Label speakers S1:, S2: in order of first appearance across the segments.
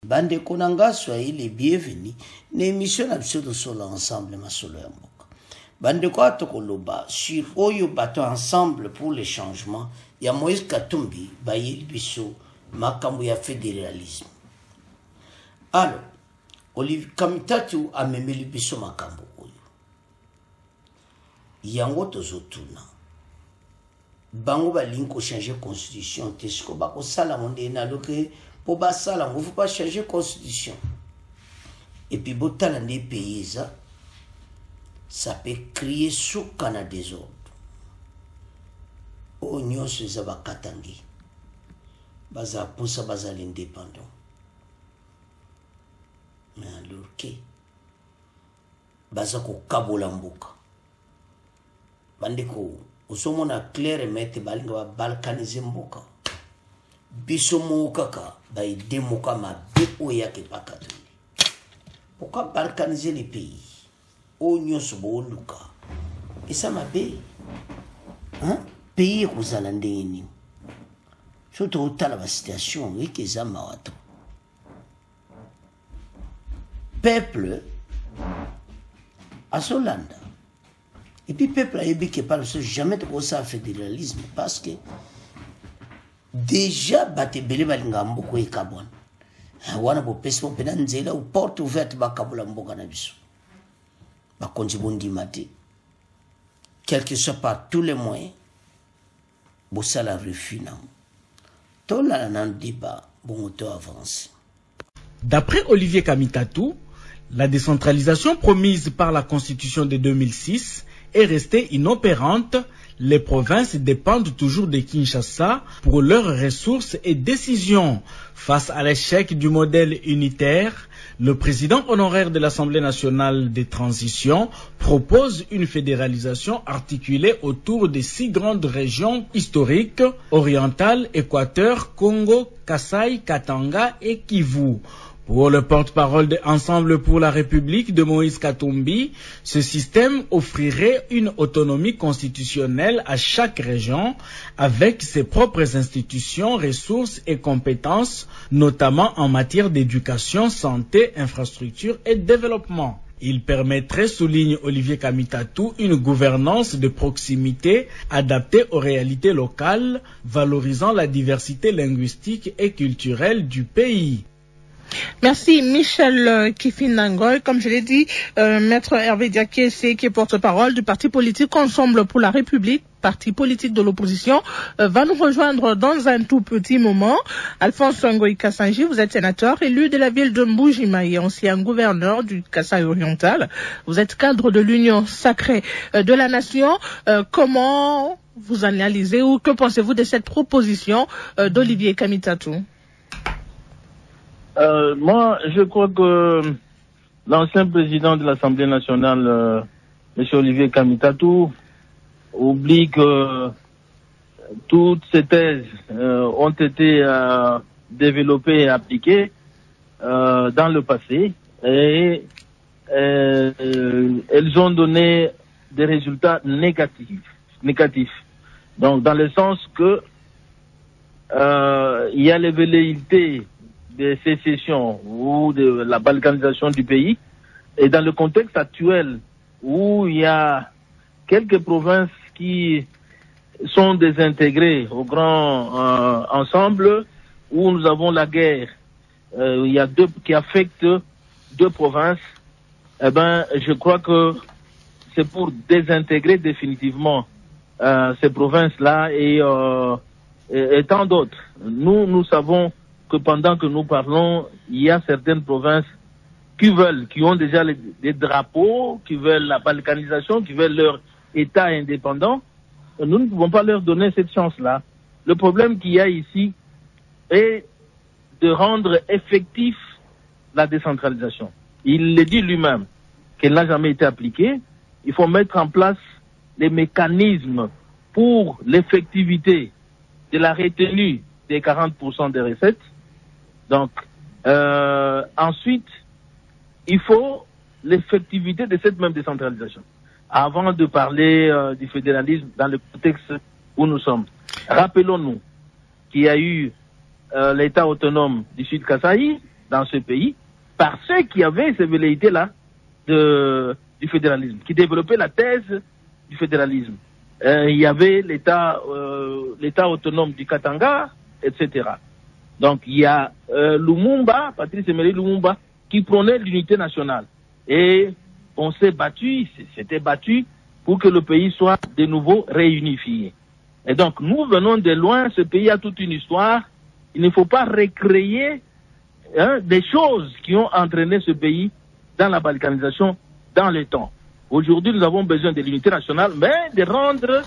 S1: Bande Konanga, soyez les bienvenus. L'émission absolue sur l'ensemble, ma solo yamboka. Bande quoi tokoloba sur Oyo bateau ensemble pour les changements. Ya Moïse Katumbi, Bayel Bisso, Makambu ya fédéralisme. Alors, Olivier Kamitatu a memé le Bisso Makambu Oyo. Yango tozotuna. Bango balinko changer constitution. Tesko bako sala monde na loke. Pour basala, il ne faut pas changer la constitution. Et puis, si dans les pays, ça peut créer sous le désordre. Oignon, c'est ça, Katangi. Baza pour ça, baza l'indépendant. Mais alors, qu'est-ce baza ko kabolambuka. Bandeko, osomona clair et mette balinga balkaniser mboka. Biso moukaka, ba demoka ma be oyake pakatu. Pourquoi balkaniser les pays? Oignon sobo luka. Et ça m'a bé. Hein? Pays kozalande ni. Surtout au tal la situation, oui, que ça m'a wato. Peuple à Solanda. Et puis peuple a ébi qui parle jamais de ça fédéralisme parce que déjà bate bele balinga mboko e kabon wana bo pesmo pena nzela ou porte ouverte ba kabula mboka na biso ba konji bondi mate quel que soit par tous les moyens bo sala refina to la nan débat bon auto avance.
S2: D'après Olivier Kamitatu, la décentralisation promise par la Constitution de 2006 est restée inopérante. Les provinces dépendent toujours de Kinshasa pour leurs ressources et décisions. Face à l'échec du modèle unitaire, le président honoraire de l'Assemblée nationale de transition propose une fédéralisation articulée autour de 6 grandes régions historiques: orientale, Équateur, Congo, Kasaï, Katanga et Kivu. Pour le porte-parole de Ensemble pour la République de Moïse Katumbi, ce système offrirait une autonomie constitutionnelle à chaque région avec ses propres institutions, ressources et compétences, notamment en matière d'éducation, santé, infrastructure et développement. Il permettrait, souligne Olivier Kamitatu, une gouvernance de proximité adaptée aux réalités locales, valorisant la diversité linguistique et culturelle du pays.
S3: Merci Michel Kifinangoy. Comme je l'ai dit, Maître Hervé Diakese, qui est porte-parole du parti politique Ensemble pour la République, parti politique de l'opposition, va nous rejoindre dans un tout petit moment. Alphonse Ngoï Kassanji, vous êtes sénateur, élu de la ville de Mbujimayi, ancien gouverneur du Kasaï oriental. Vous êtes cadre de l'Union sacrée de la nation. Comment vous analysez ou que pensez-vous de cette proposition d'Olivier Kamitatu?
S4: Moi, je crois que l'ancien président de l'Assemblée nationale, M. Olivier Kamitatu, oublie que toutes ces thèses ont été développées et appliquées dans le passé et elles ont donné des résultats négatifs. Donc, dans le sens que il y a les velléités de sécession ou de la balkanisation du pays. Et dans le contexte actuel où il y a quelques provinces qui sont désintégrées au grand ensemble, où nous avons la guerre, il y a qui affectent 2 provinces, eh ben, je crois que c'est pour désintégrer définitivement ces provinces-là et tant d'autres. Nous savons que pendant que nous parlons, il y a certaines provinces qui ont déjà des drapeaux, qui veulent la balkanisation, qui veulent leur État indépendant. Nous ne pouvons pas leur donner cette chance-là. Le problème qu'il y a ici est de rendre effectif la décentralisation. Il le dit lui-même, qu'elle n'a jamais été appliquée. Il faut mettre en place les mécanismes pour l'effectivité de la retenue des 40% des recettes. Donc, ensuite, il faut l'effectivité de cette même décentralisation. Avant de parler du fédéralisme dans le contexte où nous sommes, rappelons-nous qu'il y a eu l'État autonome du Sud Kasaï dans ce pays par ceux qui avaient ces velléités-là du fédéralisme, qui développaient la thèse du fédéralisme. Il y avait l'État autonome du Katanga, etc. Donc il y a Lumumba, Patrice Emery Lumumba, qui prônait l'unité nationale. Et on s'était battu pour que le pays soit de nouveau réunifié. Et donc nous venons de loin, ce pays a toute une histoire. Il ne faut pas recréer des choses qui ont entraîné ce pays dans la balkanisation dans le temps. Aujourd'hui, nous avons besoin de l'unité nationale, mais de rendre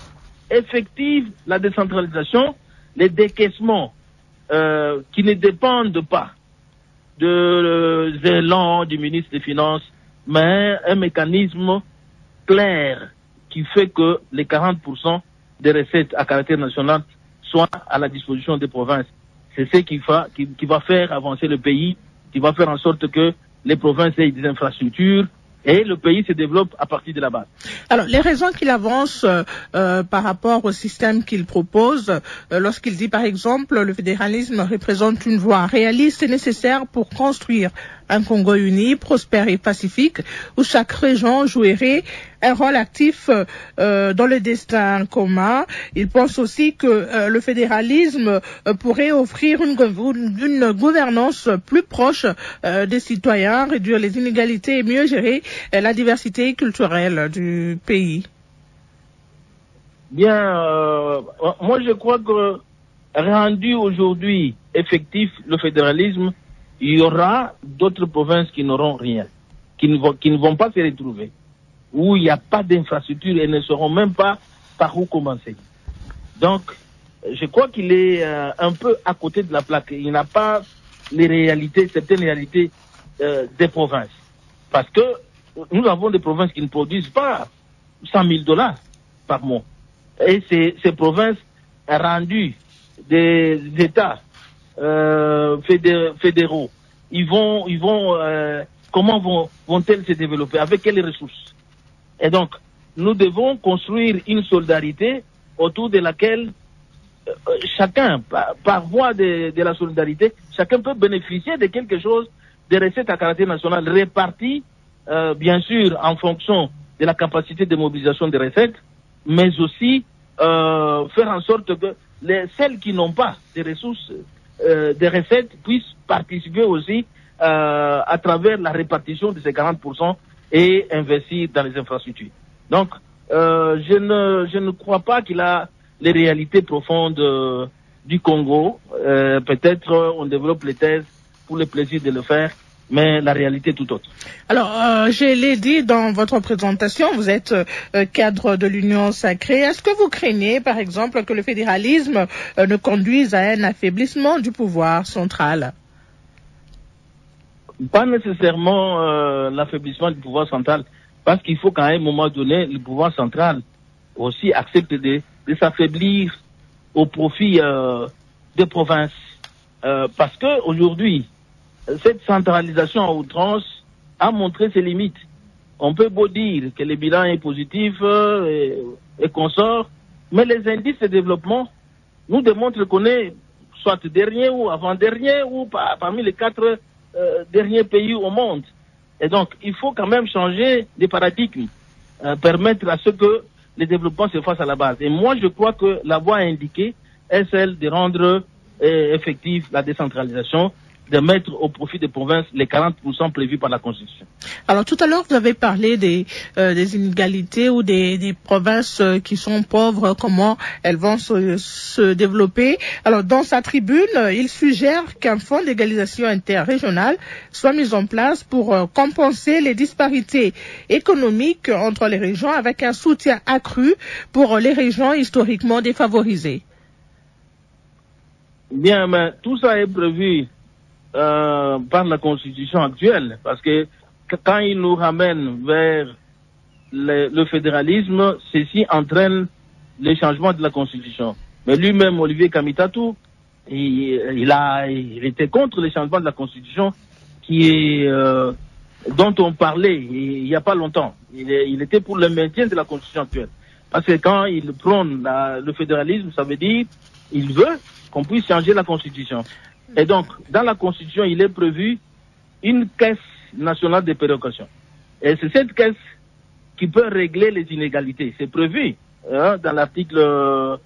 S4: effective la décentralisation, les décaissements qui ne dépendent pas de l'élan du ministre des Finances, mais un mécanisme clair qui fait que les 40% des recettes à caractère national soient à la disposition des provinces. C'est ce qui va faire avancer le pays, qui va faire en sorte que les provinces aient des infrastructures et le pays se développe à partir de la base.
S3: Alors, les raisons qu'il avance par rapport au système qu'il propose, lorsqu'il dit par exemple le fédéralisme représente une voie réaliste et nécessaire pour construire un Congo uni, prospère et pacifique, où chaque région jouerait un rôle actif dans le destin commun. Il pense aussi que le fédéralisme pourrait offrir une gouvernance plus proche des citoyens, réduire les inégalités et mieux gérer la diversité culturelle du pays.
S4: Bien, moi je crois que rendu aujourd'hui effectif le fédéralisme, il y aura d'autres provinces qui n'auront rien, qui ne vont pas se retrouver, où il n'y a pas d'infrastructure et ne sauront même pas par où commencer. Donc, je crois qu'il est un peu à côté de la plaque. Il n'a pas certaines réalités des provinces. Parce que nous avons des provinces qui ne produisent pas $100,000 par mois. Et ces provinces rendues des États fédéraux, comment vont-elles se développer? Avec quelles ressources? Et donc, nous devons construire une solidarité autour de laquelle chacun, par voie de la solidarité, chacun peut bénéficier de quelque chose, des recettes à caractère national réparties, bien sûr, en fonction de la capacité de mobilisation des recettes, mais aussi faire en sorte que celles qui n'ont pas des ressources, des recettes, puissent participer aussi à travers la répartition de ces 40% et investir dans les infrastructures. Donc, je ne crois pas qu'il a les réalités profondes du Congo. Peut-être on développe les thèses pour le plaisir de le faire, mais la réalité est tout autre.
S3: Alors, je l'ai dit dans votre présentation, vous êtes cadre de l'Union sacrée. Est-ce que vous craignez, par exemple, que le fédéralisme ne conduise à un affaiblissement du pouvoir central?
S4: Pas nécessairement l'affaiblissement du pouvoir central, parce qu'il faut qu'à un moment donné, le pouvoir central aussi accepte de s'affaiblir au profit des provinces. Parce que aujourd'hui, cette centralisation à outrance a montré ses limites. On peut beau dire que le bilan est positif et qu'on sort, mais les indices de développement nous démontrent qu'on est soit dernier ou avant-dernier ou parmi les 4 derniers pays au monde. Et donc, il faut quand même changer de paradigme, permettre à ce que les développements se fassent à la base. Et moi, je crois que la voie indiquée est celle de rendre effective la décentralisation, de mettre au profit des provinces les 40% prévus par la Constitution.
S3: Alors tout à l'heure, vous avez parlé des inégalités ou des provinces qui sont pauvres, comment elles vont se développer. Alors dans sa tribune, il suggère qu'un fonds d'égalisation interrégionale soit mis en place pour compenser les disparités économiques entre les régions avec un soutien accru pour les régions historiquement défavorisées.
S4: Bien, mais tout ça est prévu par la Constitution actuelle, parce que quand il nous ramène vers le fédéralisme, ceci entraîne le changement de la Constitution. Mais lui-même, Olivier Kamitatou, il était contre le changement de la Constitution dont on parlait il n'y a pas longtemps. Il était pour le maintien de la Constitution actuelle. Parce que quand il prône le fédéralisme, ça veut dire qu'il veut qu'on puisse changer la Constitution. Et donc, dans la Constitution, il est prévu une caisse nationale de péréquation. Et c'est cette caisse qui peut régler les inégalités. C'est prévu dans l'article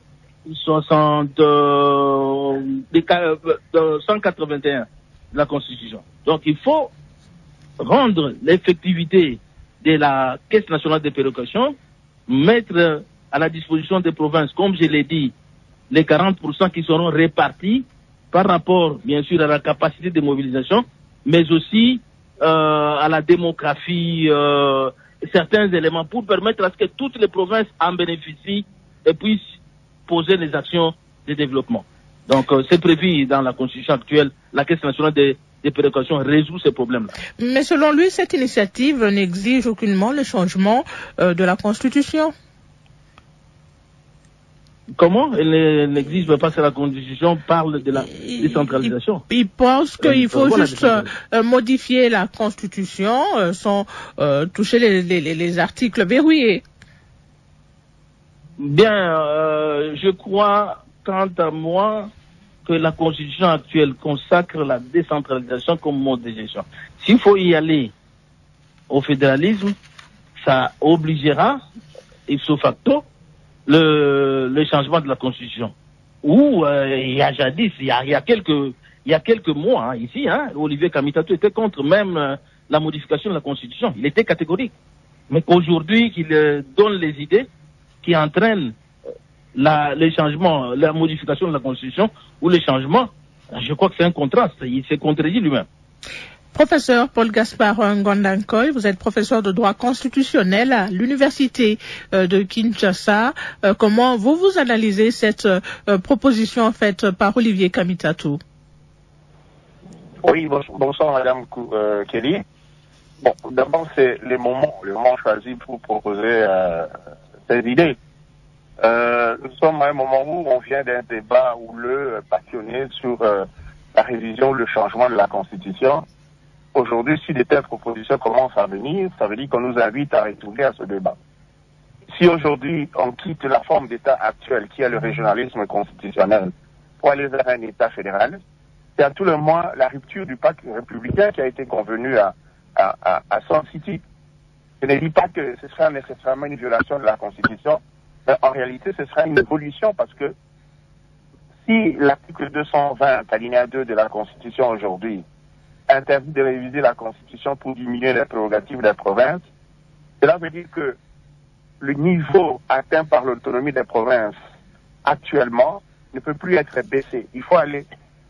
S4: 181 de la Constitution. Donc il faut rendre l'effectivité de la Caisse nationale de péréquation, mettre à la disposition des provinces, comme je l'ai dit, les 40% qui seront répartis par rapport, bien sûr, à la capacité de mobilisation, mais aussi à la démographie, certains éléments pour permettre à ce que toutes les provinces en bénéficient et puissent poser les actions de développement. Donc, c'est prévu dans la Constitution actuelle. La Caisse nationale de péréquation résout ces problèmes-là.
S3: Mais selon lui, cette initiative n'exige aucunement le changement de la Constitution.
S4: Comment? Elle n'exige pas que la Constitution parle de la décentralisation.
S3: Il pense qu'il faut juste modifier la Constitution sans toucher les articles verrouillés.
S4: Bien, je crois, quant à moi, que la Constitution actuelle consacre la décentralisation comme mode de gestion. S'il faut y aller au fédéralisme, ça obligera, ipso facto, le changement de la Constitution. Ou il y a jadis, il y a quelques mois, ici, Olivier Kamitatu était contre même la modification de la Constitution. Il était catégorique. Mais aujourd'hui, qu'il donne les idées qui entraînent le changement, la modification de la Constitution ou le changement, je crois que c'est un contraste. Il s'est contredit lui-même.
S3: Professeur Paul Gaspard Ngondankoy, vous êtes professeur de droit constitutionnel à l'université de Kinshasa. Comment vous analysez cette proposition faite par Olivier Kamitatu?
S5: Oui, bonsoir Madame Kelly. Bon, d'abord c'est le moment choisi pour proposer cette idée. Nous sommes à un moment où on vient d'un débat houleux, passionné sur la révision, le changement de la Constitution. Aujourd'hui, si de telles propositions commencent à venir, ça veut dire qu'on nous invite à retourner à ce débat. Si aujourd'hui, on quitte la forme d'État actuelle, qui est le régionalisme constitutionnel, pour aller vers un État fédéral, c'est à tout le moins la rupture du pacte républicain qui a été convenu à Sun City. Je ne dis pas que ce sera nécessairement une violation de la Constitution, mais en réalité, ce sera une évolution parce que si l'article 220, alinéa 2 de la Constitution aujourd'hui, interdit de réviser la Constitution pour diminuer les prérogatives des provinces, cela veut dire que le niveau atteint par l'autonomie des provinces actuellement ne peut plus être baissé. Il faut aller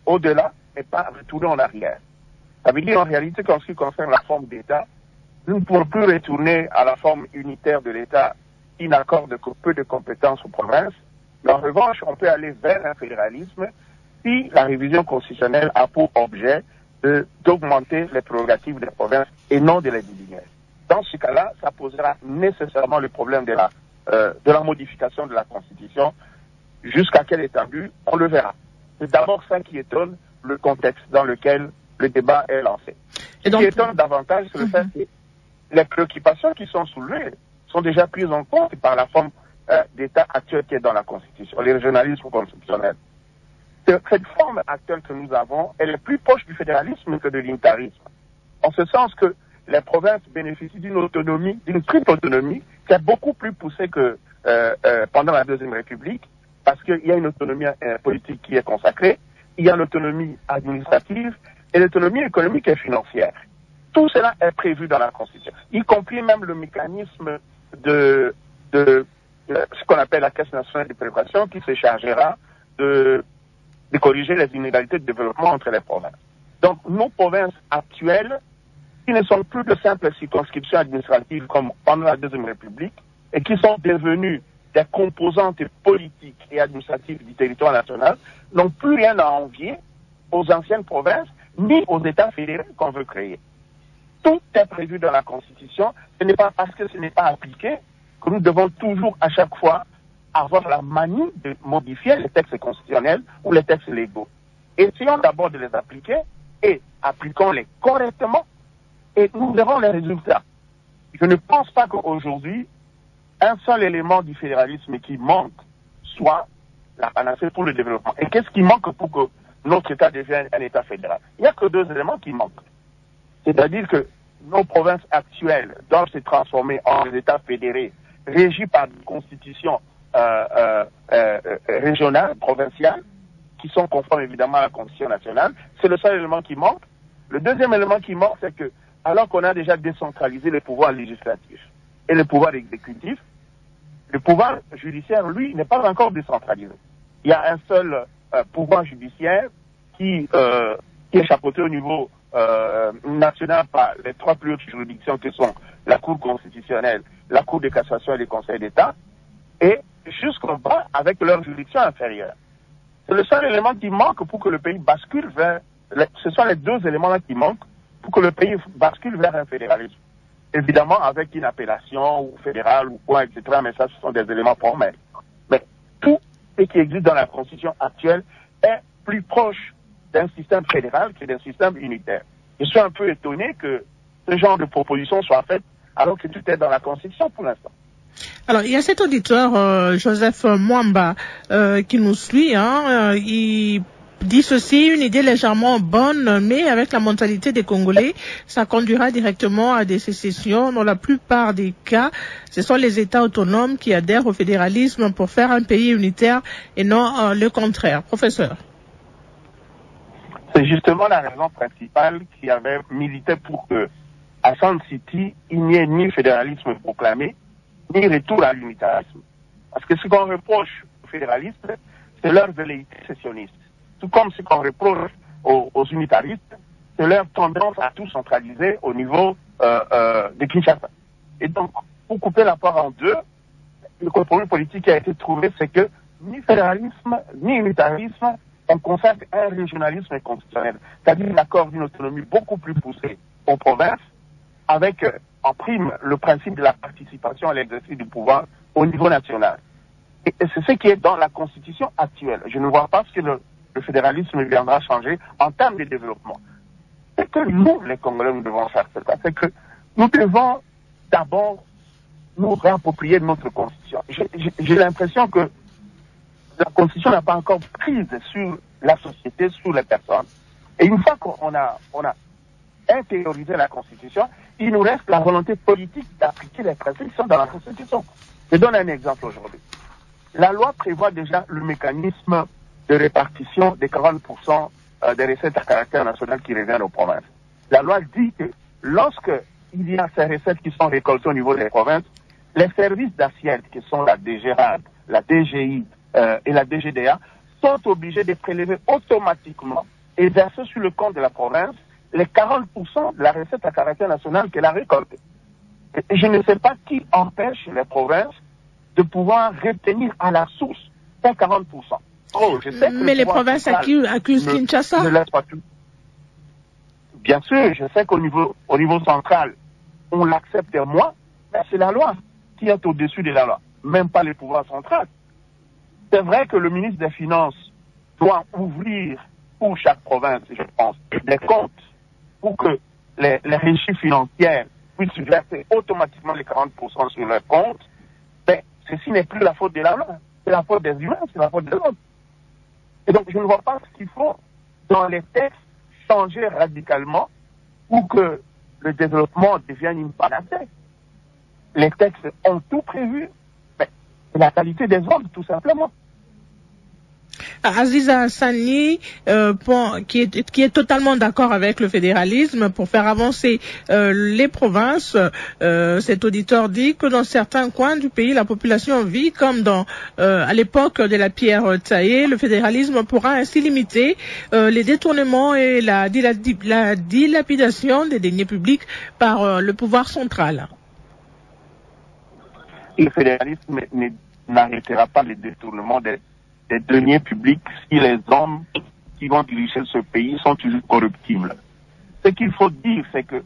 S5: au-delà et pas retourner en arrière. Ça veut dire en réalité qu'en ce qui concerne la forme d'État, nous ne pourrons plus retourner à la forme unitaire de l'État qui n'accorde que peu de compétences aux provinces. Mais en revanche, on peut aller vers un fédéralisme si la révision constitutionnelle a pour objet d'augmenter les prérogatives des provinces et non de les diminuer. Dans ce cas-là, ça posera nécessairement le problème de la modification de la Constitution. Jusqu'à quelle étendue, on le verra. C'est d'abord ça qui étonne le contexte dans lequel le débat est lancé. Ce qui étonne davantage, c'est le fait que les préoccupations qui sont soulevées sont déjà prises en compte par la forme d'État actuelle qui est dans la Constitution, le régionalisme constitutionnel. Cette forme actuelle que nous avons, elle est plus proche du fédéralisme que de l'unitarisme. En ce sens que les provinces bénéficient d'une autonomie, d'une triple autonomie, qui est beaucoup plus poussée que pendant la Deuxième République, parce qu'il y a une autonomie politique qui est consacrée, il y a l'autonomie administrative et l'autonomie économique et financière. Tout cela est prévu dans la Constitution, y compris même le mécanisme de ce qu'on appelle la Caisse nationale de péréquation qui se chargera de corriger les inégalités de développement entre les provinces. Donc, nos provinces actuelles, qui ne sont plus de simples circonscriptions administratives comme pendant la Deuxième République, et qui sont devenues des composantes politiques et administratives du territoire national, n'ont plus rien à envier aux anciennes provinces, ni aux États fédérés qu'on veut créer. Tout est prévu dans la Constitution. Ce n'est pas parce que ce n'est pas appliqué que nous devons toujours, à chaque fois, avoir la manie de modifier les textes constitutionnels ou les textes légaux. Essayons d'abord de les appliquer et appliquons-les correctement et nous verrons les résultats. Je ne pense pas qu'aujourd'hui, un seul élément du fédéralisme qui manque soit la panacée pour le développement. Et qu'est-ce qui manque pour que notre État devienne un État fédéral? Il n'y a que deux éléments qui manquent. C'est-à-dire que nos provinces actuelles doivent se transformer en États fédérés, régis par des constitutions régionales, provinciales, qui sont conformes évidemment à la Constitution nationale. C'est le seul élément qui manque. Le deuxième élément qui manque, c'est que, alors qu'on a déjà décentralisé le pouvoir législatif et le pouvoir exécutif, le pouvoir judiciaire, lui, n'est pas encore décentralisé. Il y a un seul pouvoir judiciaire qui est chapeauté au niveau national par les trois plus hautes juridictions que sont la Cour constitutionnelle, la Cour de cassation et le Conseil d'État, et jusqu'en bas avec leur juridiction inférieure. C'est le seul élément qui manque pour que le pays bascule vers... Ce sont les deux éléments-là qui manquent pour que le pays bascule vers un fédéralisme. Évidemment, avec une appellation ou fédérale ou quoi, etc., mais ça, ce sont des éléments formels. Mais tout ce qui existe dans la Constitution actuelle est plus proche d'un système fédéral que d'un système unitaire. Je suis un peu étonné que ce genre de proposition soit faite alors que tout est dans la Constitution pour l'instant.
S3: Alors, il y a cet auditeur, Joseph Mwamba, qui nous suit. Il dit ceci: une idée légèrement bonne, mais avec la mentalité des Congolais, ça conduira directement à des sécessions. Dans la plupart des cas, ce sont les États autonomes qui adhèrent au fédéralisme pour faire un pays unitaire et non le contraire. Professeur.
S5: C'est justement la raison principale qui avait milité pour que, à Sun City, il n'y ait ni fédéralisme proclamé, ni retour à l'unitarisme. Parce que ce qu'on reproche aux fédéralistes, c'est leur velléité sécessionniste. Tout comme ce qu'on reproche aux unitaristes, c'est leur tendance à tout centraliser au niveau de Kinshasa. Et donc, pour couper la part en deux, le compromis politique qui a été trouvé, c'est que ni fédéralisme, ni unitarisme, on consacre un régionalisme constitutionnel, c'est-à-dire un accord d'une autonomie beaucoup plus poussée aux provinces, avec en prime le principe de la participation à l'exercice du pouvoir au niveau national. Et c'est ce qui est dans la Constitution actuelle. Je ne vois pas ce que le fédéralisme viendra changer en termes de développement. C'est que nous, les Congolais, nous devons faire ça. C'est que nous devons d'abord nous réapproprier notre Constitution. J'ai l'impression que la Constitution n'a pas encore prise sur la société, sur les personnes. Et une fois qu'on a intériorisé la Constitution, il nous reste la volonté politique d'appliquer les principes qui sont dans la Constitution. Je donne un exemple aujourd'hui. La loi prévoit déjà le mécanisme de répartition des 40% des recettes à caractère national qui reviennent aux provinces. La loi dit que lorsque il y a ces recettes qui sont récoltées au niveau des provinces, les services d'assiette, qui sont la DGRAD, la DGI et la DGDA, sont obligés de prélever automatiquement et verser sur le compte de la province les 40% de la recette à caractère national qu'elle a récoltée. Et je ne sais pas qui empêche les provinces de pouvoir retenir à la source ces 40%. Oh, je sais que
S3: mais les provinces accusent Kinshasa.
S5: Ne laisse pas tout. Bien sûr, je sais qu'au niveau central, on l'accepte moins, mais c'est la loi qui est au-dessus de la loi, même pas les pouvoirs centraux. C'est vrai que le ministre des Finances doit ouvrir pour chaque province, je pense, des comptes pour que les régies financières puissent verser automatiquement les 40% sur leurs comptes. Mais ceci n'est plus la faute de la loi, c'est la faute des humains, c'est la faute de l'homme. Et donc, je ne vois pas ce qu'il faut, dans les textes, changer radicalement pour que le développement devienne une panacée. Les textes ont tout prévu, mais c'est la qualité des hommes, tout simplement.
S3: Aziza Hassani, qui est totalement d'accord avec le fédéralisme pour faire avancer les provinces. Cet auditeur dit que dans certains coins du pays, la population vit comme à l'époque de la pierre taillée. Le fédéralisme pourra ainsi limiter les détournements et la dilapidation des deniers publics par le pouvoir central.
S5: Le fédéralisme n'arrêtera pas les détournements des deniers publics si les hommes qui vont diriger ce pays sont toujours corruptibles. Ce qu'il faut dire, c'est que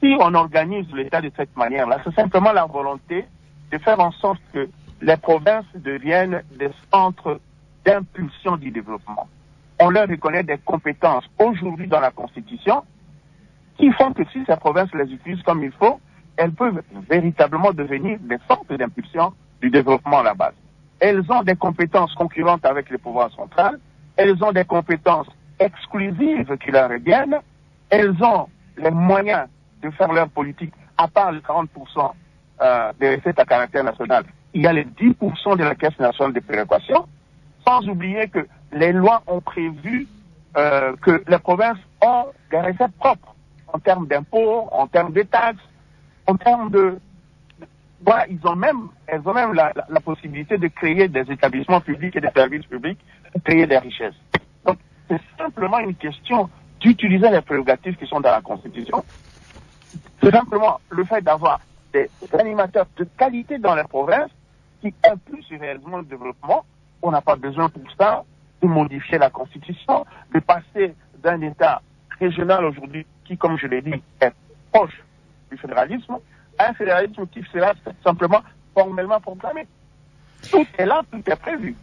S5: si on organise l'État de cette manière-là, c'est simplement la volonté de faire en sorte que les provinces deviennent des centres d'impulsion du développement. On leur reconnaît des compétences aujourd'hui dans la Constitution qui font que si ces provinces les utilisent comme il faut, elles peuvent véritablement devenir des centres d'impulsion du développement à la base. Elles ont des compétences concurrentes avec le pouvoir central, elles ont des compétences exclusives qui leur reviennent, elles ont les moyens de faire leur politique, à part les 40% des recettes à caractère national, il y a les 10% de la Caisse nationale de péréquation, sans oublier que les lois ont prévu que les provinces ont des recettes propres en termes d'impôts, en termes de taxes, en termes de... Voilà, elles ont même la possibilité de créer des établissements publics et des services publics pour créer des richesses. Donc, c'est simplement une question d'utiliser les prérogatives qui sont dans la Constitution. C'est simplement le fait d'avoir des animateurs de qualité dans les provinces qui impulsent réellement le développement. On n'a pas besoin pour ça de modifier la Constitution, de passer d'un État régional aujourd'hui qui, comme je l'ai dit, est proche du fédéralisme, à un fédéralisme qui sera simplement formellement proclamé. Tout est là, tout est prévu.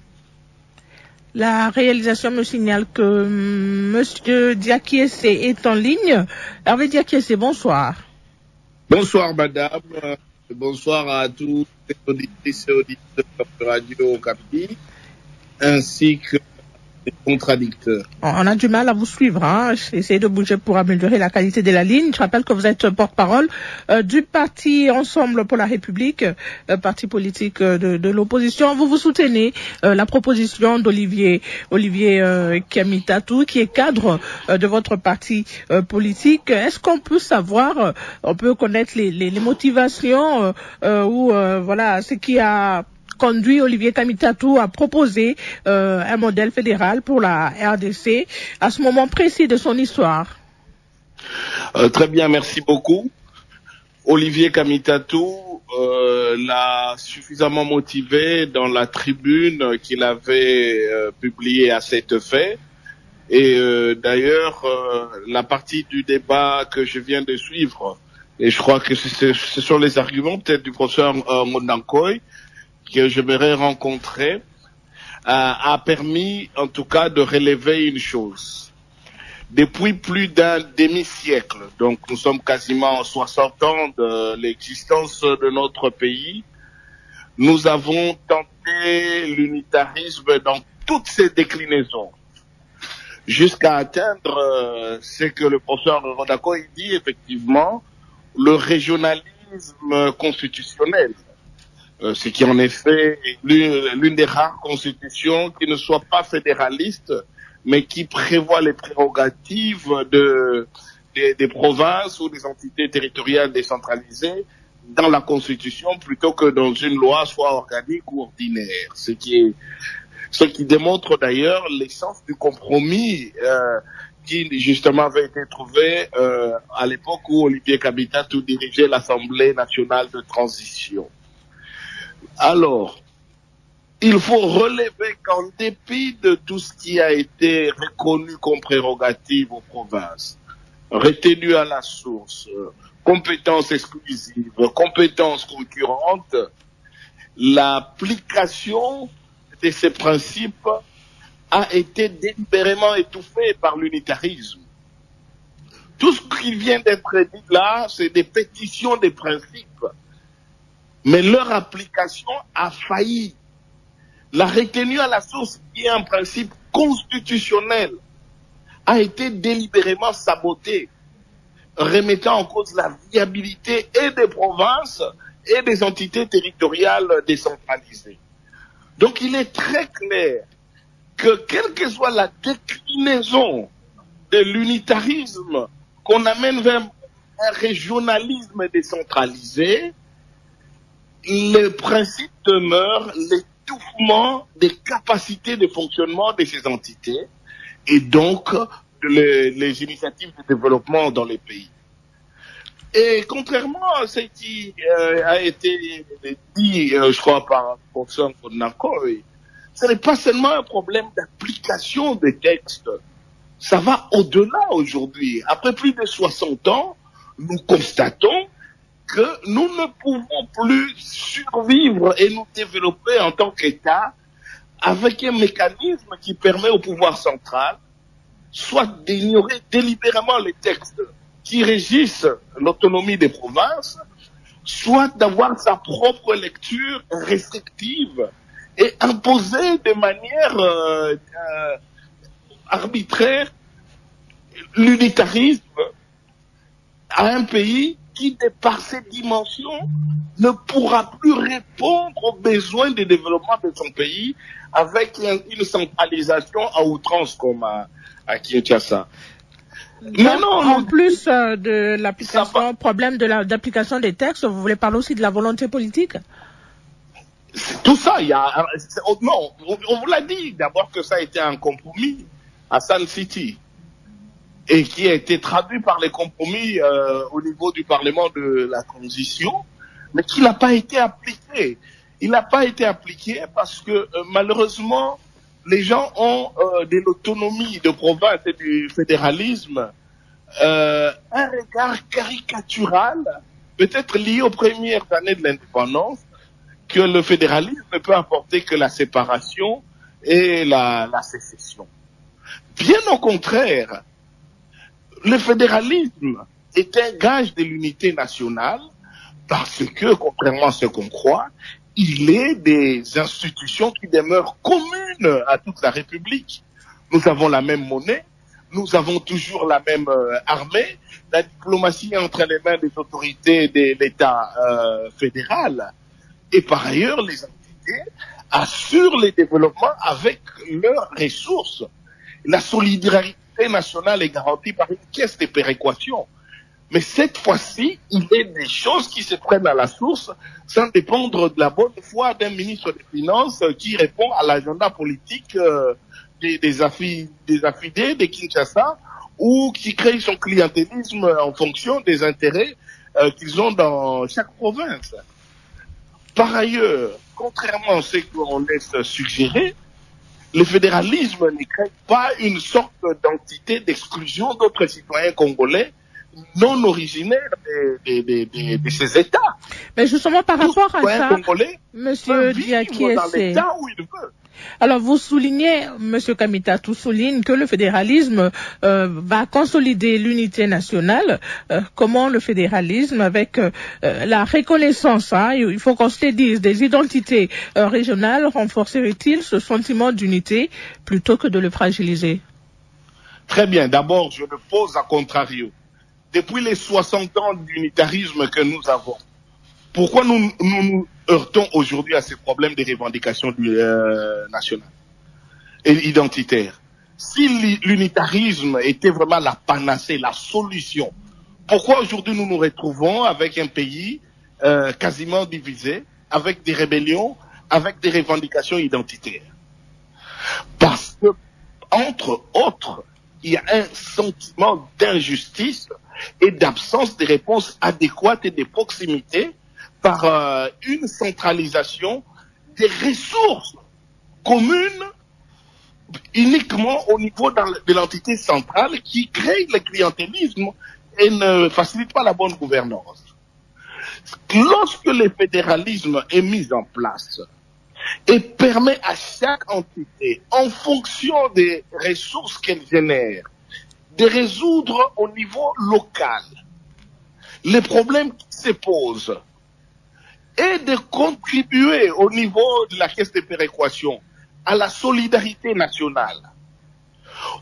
S3: La réalisation me signale que M. Diakiese est en ligne. Hervé Diakiese, bonsoir.
S6: Bonsoir, madame. Bonsoir à tous les auditrices et auditeurs de Radio Okapi, ainsi que les contradicteurs.
S3: On a du mal à vous suivre, hein. Essayez de bouger pour améliorer la qualité de la ligne. Je rappelle que vous êtes porte-parole du parti Ensemble pour la République, parti politique de l'opposition. Vous soutenez la proposition d'Olivier Kamitatu, qui est cadre de votre parti politique. Est-ce qu'on peut savoir, on peut connaître les motivations ou voilà ce qui a conduit Olivier Kamitatu à proposer un modèle fédéral pour la RDC à ce moment précis de son histoire?
S6: Très bien, merci beaucoup. Olivier Kamitatu l'a suffisamment motivé dans la tribune qu'il avait publiée à cet effet. Et d'ailleurs, la partie du débat que je viens de suivre, et je crois que ce sont les arguments peut-être du professeur Mondankoy, que j'aimerais rencontrer, a permis en tout cas de relever une chose. Depuis plus d'un demi-siècle, donc nous sommes quasiment 60 ans de l'existence de notre pays, nous avons tenté l'unitarisme dans toutes ses déclinaisons, jusqu'à atteindre ce que le professeur Rodako dit effectivement, le régionalisme constitutionnel. Ce qui en effet est l'une des rares constitutions qui ne soit pas fédéraliste, mais qui prévoit les prérogatives des provinces ou des entités territoriales décentralisées dans la Constitution plutôt que dans une loi soit organique ou ordinaire. Ce qui démontre d'ailleurs l'essence du compromis qui justement avait été trouvé à l'époque où Olivier Kamitatu dirigeait l'Assemblée nationale de transition. Alors, il faut relever qu'en dépit de tout ce qui a été reconnu comme prérogative aux provinces, retenu à la source, compétences exclusives, compétences concurrentes, l'application de ces principes a été délibérément étouffée par l'unitarisme. Tout ce qui vient d'être dit là, c'est des pétitions des principes. Mais leur application a failli. La retenue à la source, qui est un principe constitutionnel, a été délibérément sabotée, remettant en cause la viabilité et des provinces et des entités territoriales décentralisées. Donc il est très clair que quelle que soit la déclinaison de l'unitarisme qu'on amène vers un régionalisme décentralisé, le principe demeure l'étouffement des capacités de fonctionnement de ces entités et donc les initiatives de développement dans les pays. Et contrairement à ce qui a été dit, je crois, par le professeur Nakoy, ce n'est pas seulement un problème d'application des textes. Ça va au-delà aujourd'hui. Après plus de 60 ans, nous constatons que nous ne pouvons plus survivre et nous développer en tant qu'État avec un mécanisme qui permet au pouvoir central soit d'ignorer délibérément les textes qui régissent l'autonomie des provinces, soit d'avoir sa propre lecture restrictive et imposer de manière arbitraire l'unitarisme à un pays qui, de par ses dimensions, ne pourra plus répondre aux besoins de développement de son pays avec une centralisation à outrance comme à Kinshasa.
S3: Mais non, en plus de l'application, problème d'application des textes, vous voulez parler aussi de la volonté politique?
S6: Tout ça, non, on vous l'a dit d'abord que ça a été un compromis à Sun City et qui a été traduit par les compromis au niveau du Parlement de la transition, mais qui n'a pas été appliqué. Il n'a pas été appliqué parce que malheureusement, les gens ont de l'autonomie de province et du fédéralisme un regard caricatural, peut-être lié aux premières années de l'indépendance, que le fédéralisme ne peut apporter que la séparation et la sécession. Bien au contraire, le fédéralisme est un gage de l'unité nationale parce que, contrairement à ce qu'on croit, il est des institutions qui demeurent communes à toute la République. Nous avons la même monnaie, nous avons toujours la même armée, la diplomatie est entre les mains des autorités de l'État fédéral. Et par ailleurs, les entités assurent les développements avec leurs ressources. La solidarité nationale est garantie par une caisse de péréquation. Mais cette fois-ci, il y a des choses qui se prennent à la source sans dépendre de la bonne foi d'un ministre des Finances qui répond à l'agenda politique des affidés de Kinshasa ou qui crée son clientélisme en fonction des intérêts qu'ils ont dans chaque province. Par ailleurs, contrairement à ce qu'on laisse suggérer, le fédéralisme ne crée pas une sorte d'entité d'exclusion d'autres citoyens congolais non originaires de ces États.
S3: Mais justement, par rapport à ça, Monsieur
S6: Diakié, dans l'État où il veut.
S3: Alors, vous soulignez, Monsieur Kamitatou souligne que le fédéralisme va consolider l'unité nationale. Comment le fédéralisme, avec la reconnaissance, il faut qu'on se le dise, des identités régionales, renforcerait-il ce sentiment d'unité plutôt que de le fragiliser?
S6: Très bien. D'abord, je le pose à contrario. Depuis les 60 ans d'unitarisme que nous avons, pourquoi nous nous heurtons aujourd'hui à ces problèmes de revendications nationales et identitaires? Si l'unitarisme était vraiment la panacée, la solution, pourquoi aujourd'hui nous nous retrouvons avec un pays quasiment divisé, avec des rébellions, avec des revendications identitaires? Parce que, entre autres, il y a un sentiment d'injustice et d'absence de réponses adéquates et de proximité par une centralisation des ressources communes uniquement au niveau de l'entité centrale qui crée le clientélisme et ne facilite pas la bonne gouvernance. Lorsque le fédéralisme est mis en place et permet à chaque entité, en fonction des ressources qu'elle génère, de résoudre au niveau local les problèmes qui se posent et de contribuer au niveau de la caisse de péréquation à la solidarité nationale.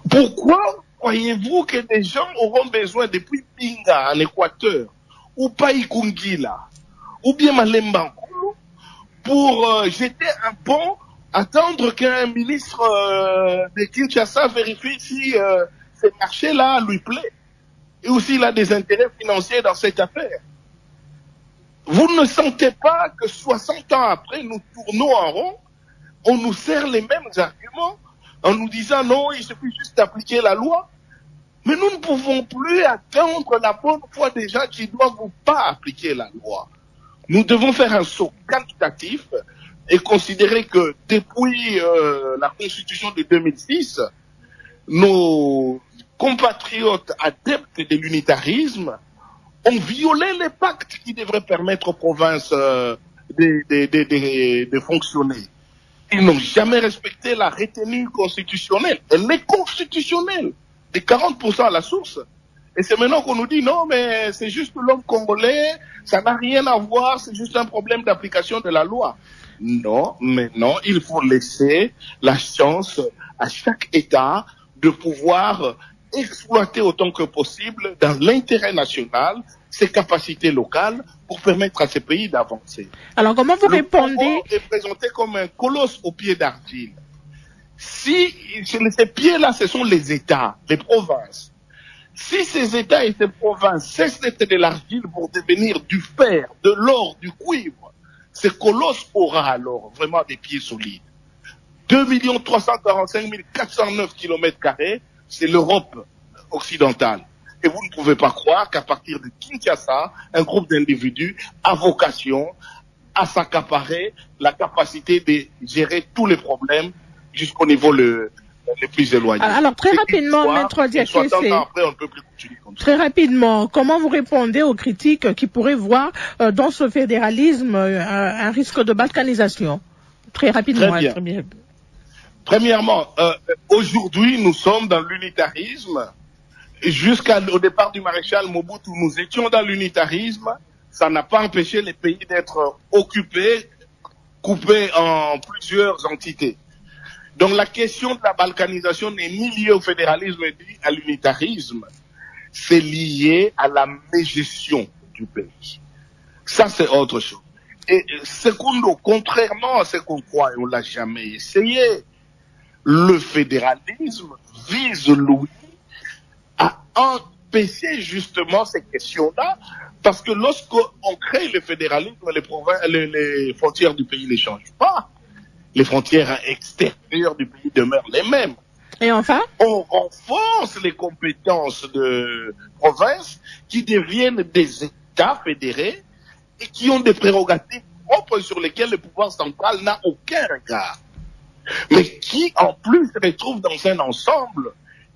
S6: Pourquoi croyez-vous que des gens auront besoin depuis Pinga en Équateur ou Païkungila ou bien Malembankulu pour jeter un pont, attendre qu'un ministre de Kinshasa vérifie si ce marché-là lui plaît et aussi il a des intérêts financiers dans cette affaire? Vous ne sentez pas que 60 ans après, nous tournons en rond, on nous sert les mêmes arguments en nous disant non, il suffit juste d'appliquer la loi. Mais nous ne pouvons plus attendre la bonne foi des gens qui ne doivent pas appliquer la loi. Nous devons faire un saut quantitatif et considérer que depuis la Constitution de 2006, nos compatriotes adeptes de l'unitarisme ont violé les pactes qui devraient permettre aux provinces de fonctionner. Ils n'ont jamais respecté la retenue constitutionnelle. Elle est constitutionnelle, de 40% à la source. Et c'est maintenant qu'on nous dit non, mais c'est juste l'homme congolais, ça n'a rien à voir, c'est juste un problème d'application de la loi. Non, mais non, il faut laisser la chance à chaque État de pouvoir exploiter autant que possible, dans l'intérêt national, ses capacités locales pour permettre à ces pays d'avancer.
S3: Alors, comment vous répondez?
S6: Le Congo est présenté comme un colosse aux pieds d'argile. Si ces pieds-là, ce sont les États, les provinces. Si ces États et ces provinces cessent d'être de l'argile pour devenir du fer, de l'or, du cuivre, ce colosse aura alors vraiment des pieds solides. 2 345 409 km², c'est l'Europe occidentale. Et vous ne pouvez pas croire qu'à partir de Kinshasa, un groupe d'individus a vocation à s'accaparer la capacité de gérer tous les problèmes jusqu'au niveau le plus éloigné.
S3: Alors, très rapidement, Maître Diakese, très rapidement, comment vous répondez aux critiques qui pourraient voir dans ce fédéralisme un risque de balkanisation? Très rapidement.
S6: Très bien. Premièrement, aujourd'hui, nous sommes dans l'unitarisme. Jusqu'au départ du maréchal Mobutu, nous étions dans l'unitarisme. Ça n'a pas empêché les pays d'être occupés, coupés en plusieurs entités. Donc la question de la balkanisation n'est ni liée au fédéralisme ni à l'unitarisme. C'est lié à la mégestion du pays. Ça, c'est autre chose. Et secondo, contrairement à ce qu'on croit, et on l'a jamais essayé, le fédéralisme vise, lui, à empêcher justement ces questions-là, parce que lorsqu'on crée le fédéralisme, les frontières du pays ne changent pas. Les frontières extérieures du pays demeurent les mêmes.
S3: Et enfin,
S6: on renforce les compétences de provinces qui deviennent des États fédérés et qui ont des prérogatives propres sur lesquelles le pouvoir central n'a aucun regard. Mais qui, en plus, se retrouvent dans un ensemble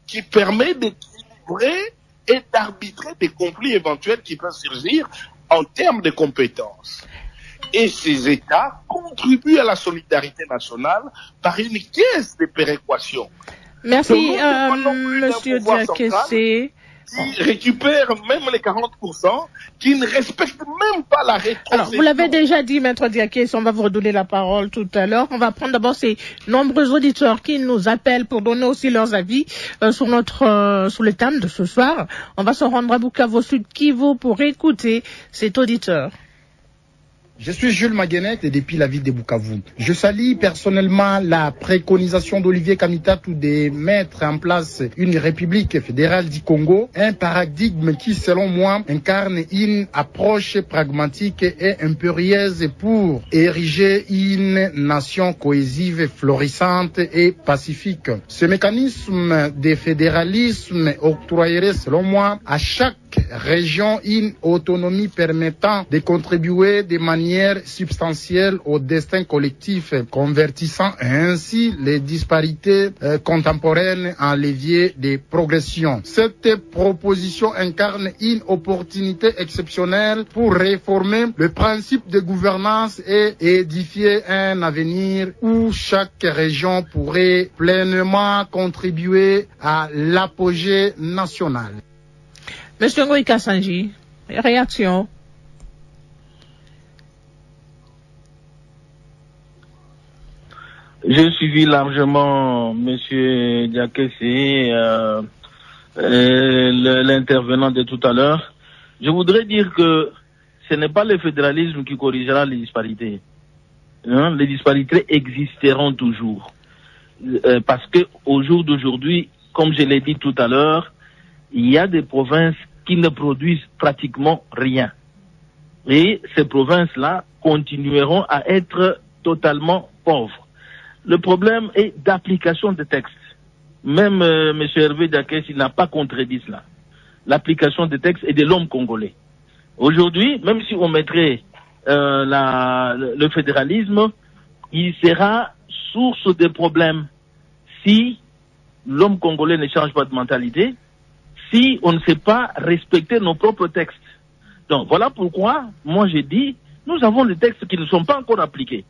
S6: qui permet d'équilibrer et d'arbitrer des conflits éventuels qui peuvent surgir en termes de compétences. Et ces États contribuent à la solidarité nationale par une caisse de péréquation.
S3: Merci, Monsieur Diakese.
S6: Qui récupère même les 40%, qui ne respectent même pas la rétrocession.
S3: Alors, vous l'avez déjà dit, Maître Diakese, on va vous redonner la parole tout à l'heure. On va prendre d'abord ces nombreux auditeurs qui nous appellent pour donner aussi leurs avis sur le thème de ce soir. On va se rendre à Bukavu Sud Kivu pour écouter cet auditeur.
S7: Je suis Jules Maguenec depuis la ville de Bukavu. Je salue personnellement la préconisation d'Olivier Kamitatu de mettre en place une république fédérale du Congo, un paradigme qui, selon moi, incarne une approche pragmatique et impérieuse pour ériger une nation cohésive, florissante et pacifique. Ce mécanisme de fédéralisme octroyerait, selon moi, à chaque région une autonomie permettant de contribuer de manière substantielle au destin collectif, convertissant ainsi les disparités contemporaines en levier de progression. Cette proposition incarne une opportunité exceptionnelle pour réformer le principe de gouvernance et édifier un avenir où chaque région pourrait pleinement contribuer à l'apogée national.
S3: Monsieur Ngoï Kassanji, réaction.
S4: J'ai suivi largement Monsieur Diakese, l'intervenant de tout à l'heure. Je voudrais dire que ce n'est pas le fédéralisme qui corrigera les disparités. Les disparités existeront toujours. Parce que au jour d'aujourd'hui, comme je l'ai dit tout à l'heure, il y a des provinces qui ne produisent pratiquement rien. Et ces provinces-là continueront à être totalement pauvres. Le problème est d'application des textes. Même M. Hervé Diakese, il n'a pas contredit cela. L'application des textes est de l'homme congolais. Aujourd'hui, même si on mettrait le fédéralisme, il sera source de problèmes si l'homme congolais ne change pas de mentalité, si on ne sait pas respecter nos propres textes. Donc voilà pourquoi, moi j'ai dit, nous avons des textes qui ne sont pas encore appliqués.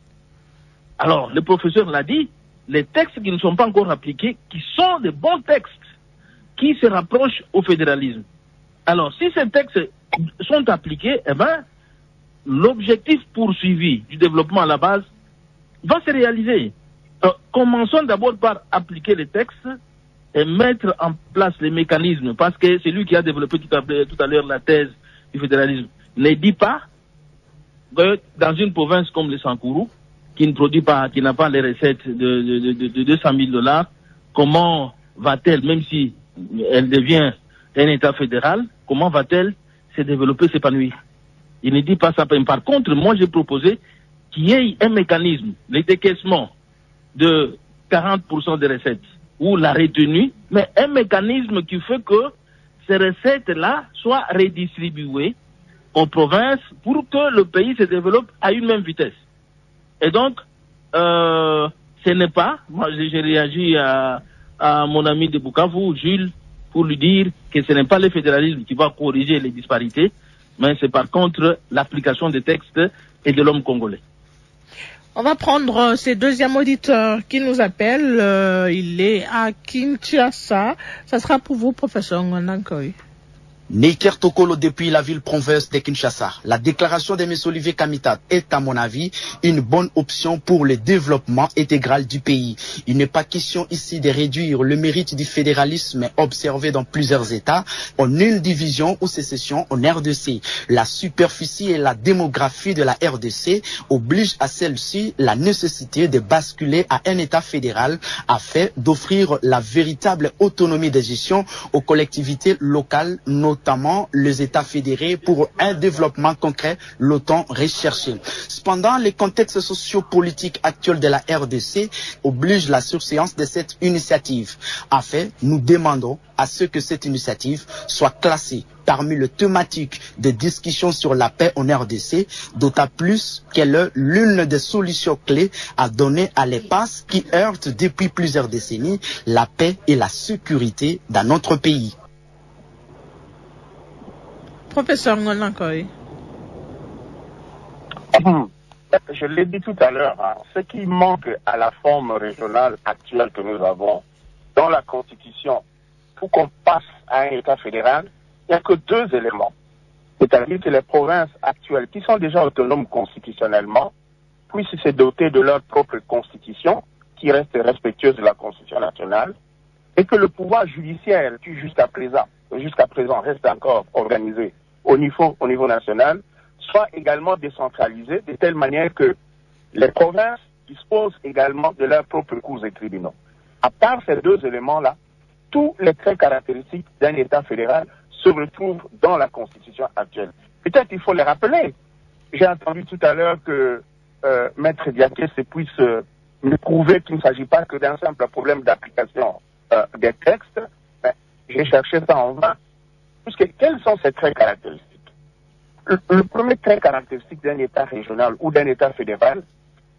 S4: Alors, le professeur l'a dit, les textes qui ne sont pas encore appliqués, qui sont des bons textes, qui se rapprochent au fédéralisme. Alors, si ces textes sont appliqués, eh ben, l'objectif poursuivi du développement à la base va se réaliser. Commençons d'abord par appliquer les textes et mettre en place les mécanismes, parce que c'est lui qui a développé tout à l'heure la thèse du fédéralisme, ne dit pas que dans une province comme le Sankourou, qui ne produit pas, qui n'a pas les recettes de 200 000 $, comment va-t-elle, même si elle devient un État fédéral, comment va-t-elle se développer, s'épanouir? Il ne dit pas ça. Par contre, moi j'ai proposé qu'il y ait un mécanisme, les décaissements de 40% des recettes, ou la retenue, mais un mécanisme qui fait que ces recettes-là soient redistribuées aux provinces pour que le pays se développe à une même vitesse. Et donc, ce n'est pas, moi j'ai réagi à mon ami de Bukavu, Jules, pour lui dire que ce n'est pas le fédéralisme qui va corriger les disparités, mais c'est par contre l'application des textes et de l'homme congolais.
S3: On va prendre ce deuxième auditeur qui nous appelle. Il est à Kinshasa. Ça sera pour vous, professeur Ngonankoy.
S8: Neiker Tokolo depuis la ville-province de Kinshasa. La déclaration de M. Olivier Kamitat est, à mon avis, une bonne option pour le développement intégral du pays. Il n'est pas question ici de réduire le mérite du fédéralisme observé dans plusieurs États en une division ou sécession en RDC. La superficie et la démographie de la RDC obligent à celle-ci la nécessité de basculer à un État fédéral afin d'offrir la véritable autonomie de gestion aux collectivités locales, notamment les États fédérés, pour un développement concret longtemps recherché. Cependant, les contextes sociopolitiques actuels de la RDC obligent la surséance de cette initiative. Enfin, nous demandons à ce que cette initiative soit classée parmi les thématiques de discussion sur la paix en RDC, d'autant plus qu'elle est l'une des solutions clés à donner à l'impasse qui heurte depuis plusieurs décennies la paix et la sécurité dans notre pays.
S3: Professeur Ngonankoy.
S5: Je l'ai dit tout à l'heure, hein, ce qui manque à la forme régionale actuelle que nous avons dans la Constitution pour qu'on passe à un État fédéral, il n'y a que deux éléments. C'est-à-dire que les provinces actuelles, qui sont déjà autonomes constitutionnellement, puissent se doter de leur propre constitution, qui reste respectueuse de la Constitution nationale, et que le pouvoir judiciaire, qui jusqu'à présent reste encore organisé au niveau national, soit également décentralisé de telle manière que les provinces disposent également de leurs propres cours et tribunaux. À part ces deux éléments-là, tous les traits caractéristiques d'un État fédéral se retrouvent dans la Constitution actuelle. Peut-être il faut les rappeler. J'ai entendu tout à l'heure que Maître Diakese puisse me prouver qu'il ne s'agit pas que d'un simple problème d'application des textes. Ben, j'ai cherché ça en vain. Puisque quels sont ces traits caractéristiques? Le premier trait caractéristique d'un État régional ou d'un État fédéral,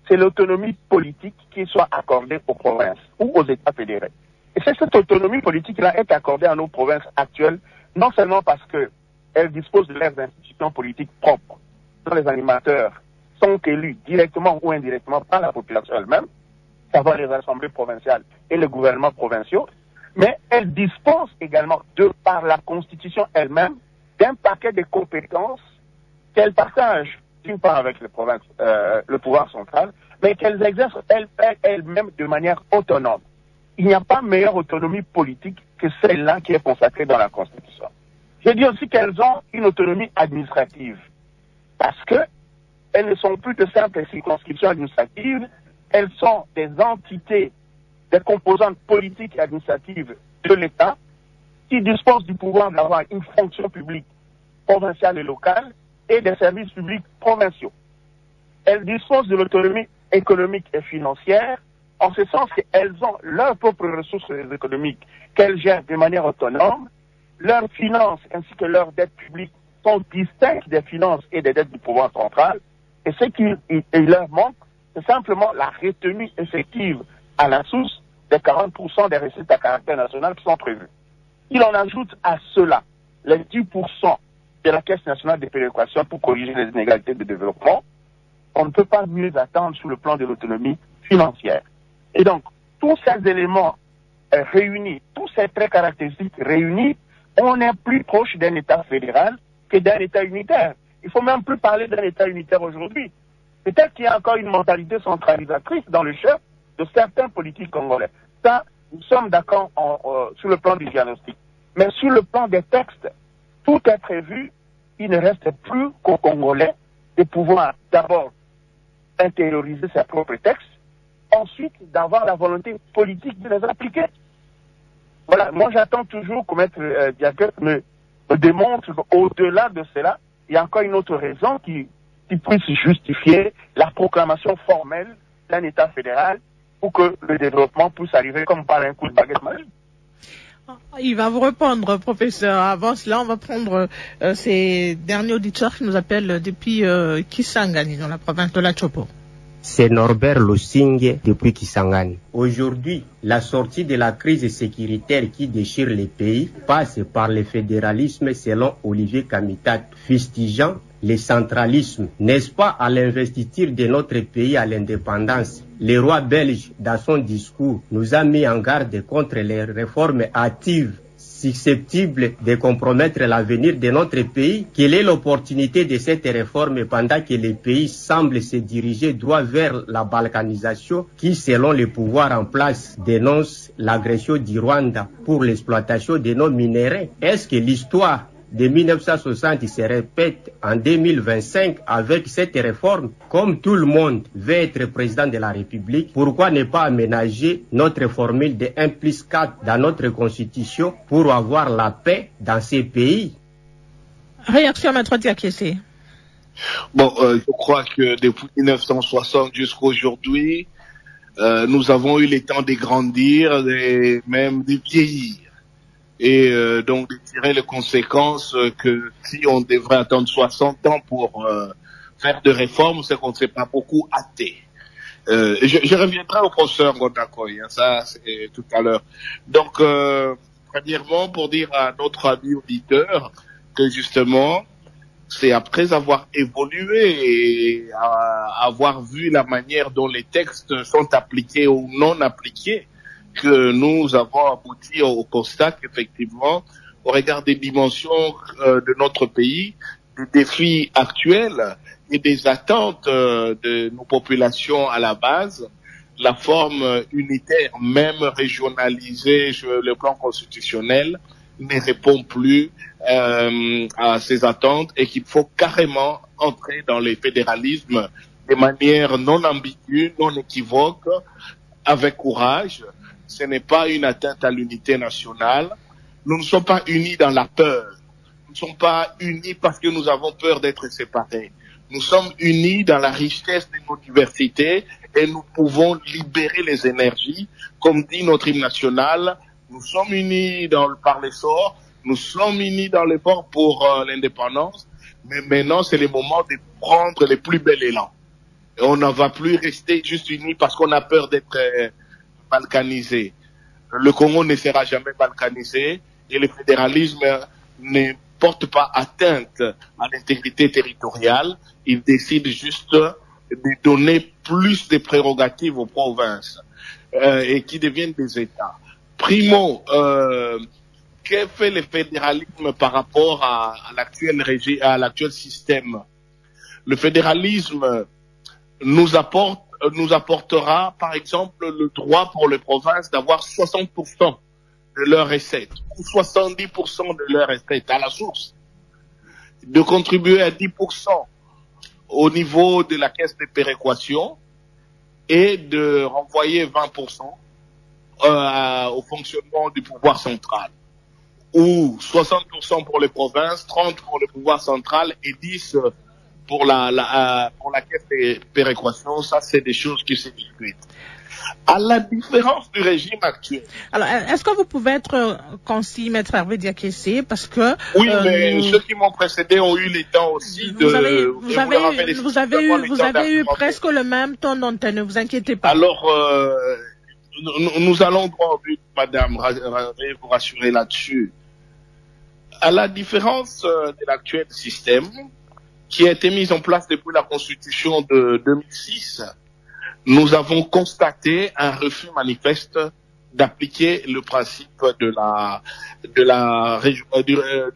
S5: c'est l'autonomie politique qui soit accordée aux provinces ou aux États fédérés. Et c'est cette autonomie politique-là est accordée à nos provinces actuelles, non seulement parce qu'elles disposent de leurs institutions politiques propres, dont les animateurs sont élus directement ou indirectement par la population elle-même, savoir les assemblées provinciales et les gouvernements provinciaux, mais elles disposent également, par la Constitution elle-même, d'un paquet de compétences qu'elles partagent, d'une part avec les provinces, le pouvoir central, mais qu'elles exercent elles-mêmes de manière autonome. Il n'y a pas meilleure autonomie politique que celle-là qui est consacrée dans la Constitution. Je dis aussi qu'elles ont une autonomie administrative, parce qu'elles ne sont plus de simples circonscriptions administratives, elles sont des entités, des composantes politiques et administratives de l'État qui disposent du pouvoir d'avoir une fonction publique provinciale et locale et des services publics provinciaux. Elles disposent de l'autonomie économique et financière, en ce sens qu'elles ont leurs propres ressources économiques qu'elles gèrent de manière autonome. Leurs finances ainsi que leurs dettes publiques sont distinctes des finances et des dettes du pouvoir central. Et ce qui leur manque, c'est simplement la retenue effective à la source des 40% des recettes à caractère national qui sont prévues. Il en ajoute à cela les 10% de la Caisse nationale de péréquation pour corriger les inégalités de développement. On ne peut pas mieux attendre sur le plan de l'autonomie financière. Et donc, tous ces éléments réunis, tous ces traits caractéristiques réunis, on est plus proche d'un État fédéral que d'un État unitaire. Il ne faut même plus parler d'un État unitaire aujourd'hui. Peut-être qu'il y a encore une mentalité centralisatrice dans le chef de certains politiques congolais. Ça, nous sommes d'accord sur le plan du diagnostic. Mais sur le plan des textes, tout est prévu. Il ne reste plus qu'aux Congolais de pouvoir d'abord intérioriser ses propres textes, ensuite d'avoir la volonté politique de les appliquer. Voilà, moi j'attends toujours que Maître Diakès me démontre qu'au-delà de cela, il y a encore une autre raison qui puisse justifier la proclamation formelle d'un État fédéral pour que le développement puisse arriver comme par un coup de baguette magique.
S3: Il va vous répondre, professeur. Avant cela, on va prendre ces derniers auditeurs qui nous appellent depuis Kisangani, dans la province de la Chopo.
S9: C'est Norbert Losingue depuis Kisangani. Aujourd'hui, la sortie de la crise sécuritaire qui déchire les pays passe par le fédéralisme selon Olivier Kamitat, fustigeant le centralisme. N'est-ce pas à l'investiture de notre pays à l'indépendance? Le roi belge, dans son discours, nous a mis en garde contre les réformes hâtives susceptibles de compromettre l'avenir de notre pays. Quelle est l'opportunité de cette réforme pendant que le pays semble se diriger droit vers la balkanisation qui, selon les pouvoirs en place, dénonce l'agression du Rwanda pour l'exploitation de nos minéraux? Est-ce que l'histoire de 1960 se répète en 2025 avec cette réforme? Comme tout le monde veut être président de la République, pourquoi ne pas aménager notre formule de 1+4 dans notre constitution pour avoir la paix dans ces pays?
S3: Réaction, Maître Diakessé.
S6: Bon, je crois que depuis 1960 jusqu'à aujourd'hui, nous avons eu le temps de grandir et même de vieillir. Et donc de tirer les conséquences que si on devrait attendre 60 ans pour faire de réformes, c'est qu'on ne s'est pas beaucoup hâté. Je reviendrai au professeur Ngotakoy, hein, ça c'est tout à l'heure. Donc, premièrement, pour dire à notre ami auditeur que justement, c'est après avoir évolué et avoir vu la manière dont les textes sont appliqués ou non appliqués, que nous avons abouti au constat qu'effectivement, au regard des dimensions de notre pays, des défis actuels et des attentes de nos populations à la base, la forme unitaire, même régionalisée sur le plan constitutionnel, ne répond plus à ces attentes et qu'il faut carrément entrer dans le fédéralisme de manière non ambiguë, non équivoque, avec courage. Ce n'est pas une atteinte à l'unité nationale. Nous ne sommes pas unis dans la peur. Nous ne sommes pas unis parce que nous avons peur d'être séparés. Nous sommes unis dans la richesse de nos diversités et nous pouvons libérer les énergies. Comme dit notre hymne national, nous sommes unis par l'essor, nous sommes unis dans l'effort pour l'indépendance, mais maintenant c'est le moment de prendre les plus bels élans. Et on ne va plus rester juste unis parce qu'on a peur d'être balkanisé. Le Congo ne sera jamais balkanisé et le fédéralisme ne porte pas atteinte à l'intégrité territoriale. Il décide juste de donner plus de prérogatives aux provinces et qui deviennent des États. Primo, que fait le fédéralisme par rapport à l'actuel système? Le fédéralisme nous apportera, par exemple, le droit pour les provinces d'avoir 60% de leurs recettes ou 70% de leurs recettes à la source, de contribuer à 10% au niveau de la caisse de péréquation et de renvoyer 20% au fonctionnement du pouvoir central, ou 60% pour les provinces, 30% pour le pouvoir central et 10% pour la caisse de péréquation. Ça, c'est des choses qui se discutent. À la différence du régime actuel.
S3: Alors, est-ce que vous pouvez être concis, Maître Hervé Diakessé, parce que...
S6: Oui, mais ceux qui m'ont précédé ont eu le temps aussi de...
S3: Vous avez eu presque le même temps d'antenne, ne vous inquiétez pas.
S6: Alors, nous allons droit au but, madame, vous rassurer là-dessus. À la différence de l'actuel système, qui a été mise en place depuis la Constitution de 2006, nous avons constaté un refus manifeste d'appliquer le principe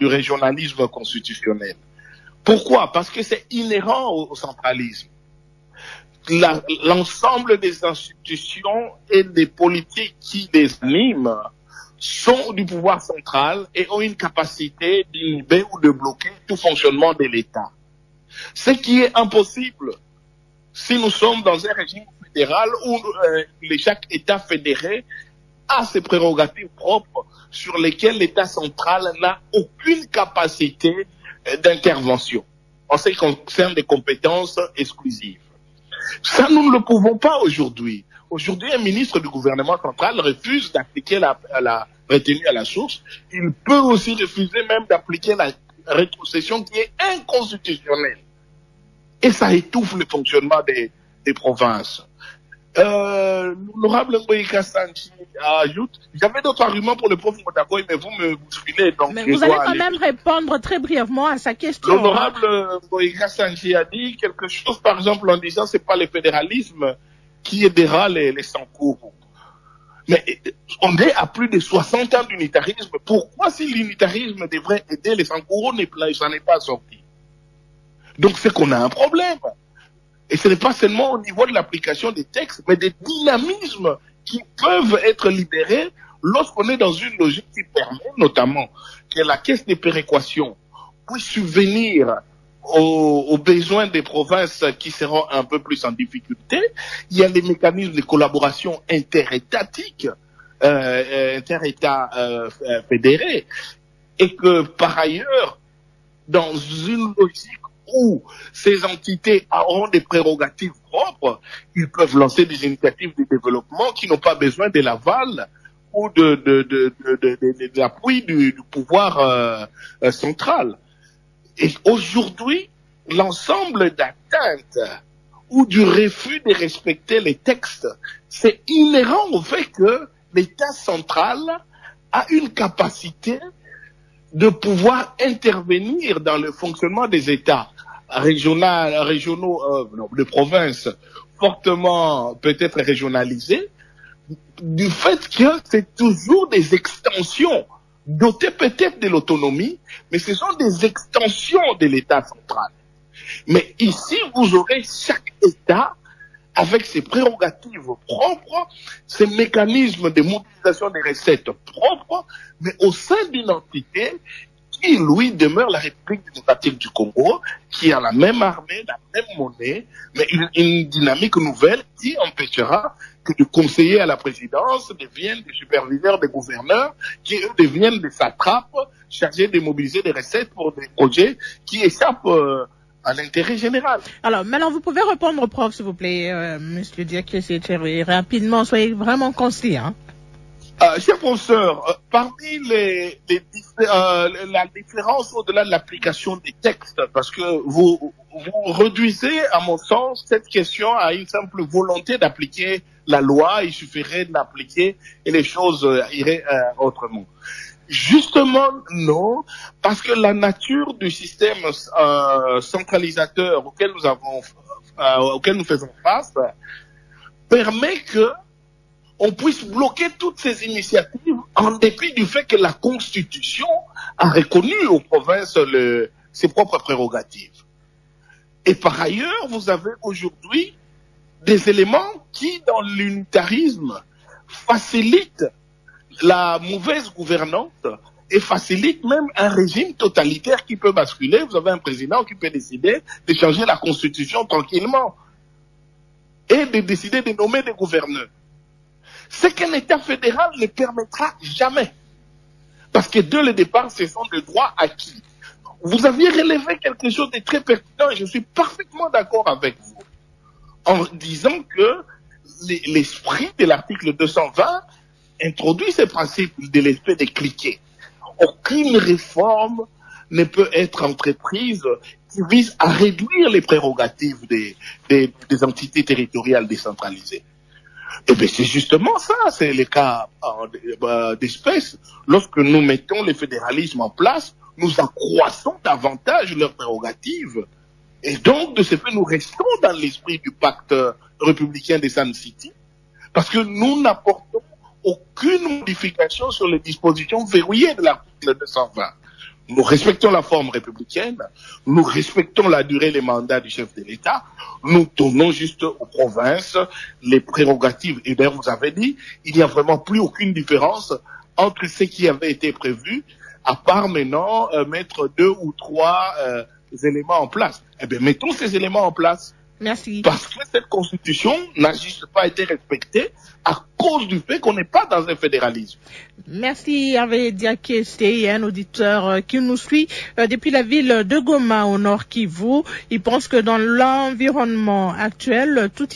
S6: du régionalisme constitutionnel. Pourquoi? Parce que c'est inhérent au centralisme. l'ensemble des institutions et des politiques qui les animent sont du pouvoir central et ont une capacité d'inhiber ou de bloquer tout fonctionnement de l'État. Ce qui est impossible si nous sommes dans un régime fédéral où chaque État fédéré a ses prérogatives propres sur lesquelles l'État central n'a aucune capacité d'intervention en ce qui concerne des compétences exclusives. Ça, nous ne le pouvons pas aujourd'hui. Aujourd'hui, un ministre du gouvernement central refuse d'appliquer la retenue à la source. Il peut aussi refuser même d'appliquer la rétrocession qui est inconstitutionnelle. Et ça étouffe le fonctionnement des provinces. L'honorable Ngoïka Sanchi ajoute, j'avais d'autres arguments pour le prof Motakoy, mais vous me bousculez. Donc
S3: mais vous allez quand même répondre très brièvement à sa question.
S6: L'honorable Ngoïka Sanchi a dit quelque chose, par exemple, en disant c'est pas le fédéralisme qui aidera les Sankourou. Mais on est à plus de 60 ans d'unitarisme. Pourquoi si l'unitarisme devrait aider les Sankourou, ça n'est pas sorti? Donc c'est qu'on a un problème. Et ce n'est pas seulement au niveau de l'application des textes, mais des dynamismes qui peuvent être libérés lorsqu'on est dans une logique qui permet notamment que la caisse de péréquation puisse subvenir aux besoins des provinces qui seront un peu plus en difficulté. Il y a des mécanismes de collaboration interétatiques, inter-États fédérés, et que par ailleurs, dans une logique où ces entités auront des prérogatives propres, ils peuvent lancer des initiatives de développement qui n'ont pas besoin de l'aval ou de l'appui du pouvoir central. Et aujourd'hui, l'ensemble d'atteintes ou du refus de respecter les textes, c'est inhérent au fait que l'État central a une capacité de pouvoir intervenir dans le fonctionnement des États régionaux, de provinces fortement peut-être régionalisés, du fait que c'est toujours des extensions dotées peut-être de l'autonomie, mais ce sont des extensions de l'État central. Mais ici, vous aurez chaque État avec ses prérogatives propres, ses mécanismes de mobilisation des recettes propres, mais au sein d'une entité qui, lui, demeure la République démocratique du Congo, qui a la même armée, la même monnaie, mais une dynamique nouvelle qui empêchera que des conseillers à la présidence deviennent des superviseurs, des gouverneurs, qui eux deviennent des satrapes chargés de mobiliser des recettes pour des projets qui échappent à l'intérêt général.
S3: Alors, maintenant, vous pouvez répondre, prof, s'il vous plaît, monsieur Diakese, rapidement, soyez vraiment concis, hein.
S6: Cher professeur, parmi la différence au-delà de l'application des textes, parce que vous réduisez, à mon sens, cette question à une simple volonté d'appliquer la loi, il suffirait de l'appliquer et les choses iraient autrement. Justement, non, parce que la nature du système centralisateur auquel nous faisons face permet que on puisse bloquer toutes ces initiatives en dépit du fait que la Constitution a reconnu aux provinces ses propres prérogatives. Et par ailleurs, vous avez aujourd'hui des éléments qui, dans l'unitarisme, facilitent la mauvaise gouvernance et facilitent même un régime totalitaire qui peut basculer. Vous avez un président qui peut décider de changer la Constitution tranquillement et de décider de nommer des gouverneurs. Ce qu'un État fédéral ne permettra jamais. Parce que dès le départ, ce sont des droits acquis. Vous aviez relevé quelque chose de très pertinent et je suis parfaitement d'accord avec vous. En disant que l'esprit de l'article 220 introduit ce principe de l'effet de cliquet. Aucune réforme ne peut être entreprise qui vise à réduire les prérogatives des entités territoriales décentralisées. Eh bien, c'est justement ça, c'est le cas d'espèce. Lorsque nous mettons le fédéralisme en place, nous accroissons davantage leurs prérogatives. Et donc, de ce fait, nous restons dans l'esprit du pacte républicain des Sun City, parce que nous n'apportons aucune modification sur les dispositions verrouillées de l'article 220. Nous respectons la forme républicaine, nous respectons la durée et les mandats du chef de l'État, nous donnons juste aux provinces les prérogatives. Et d'ailleurs, vous avez dit, il n'y a vraiment plus aucune différence entre ce qui avait été prévu, à part maintenant mettre 2 ou 3 éléments en place. Eh bien, mettons ces éléments en place.
S3: Merci.
S6: Parce que cette constitution n'a juste pas été respectée à cause du fait qu'on n'est pas dans un fédéralisme.
S3: Merci Hervé Diaké, c'est un auditeur qui nous suit depuis la ville de Goma au nord Kivu. Il pense que dans l'environnement actuel, toute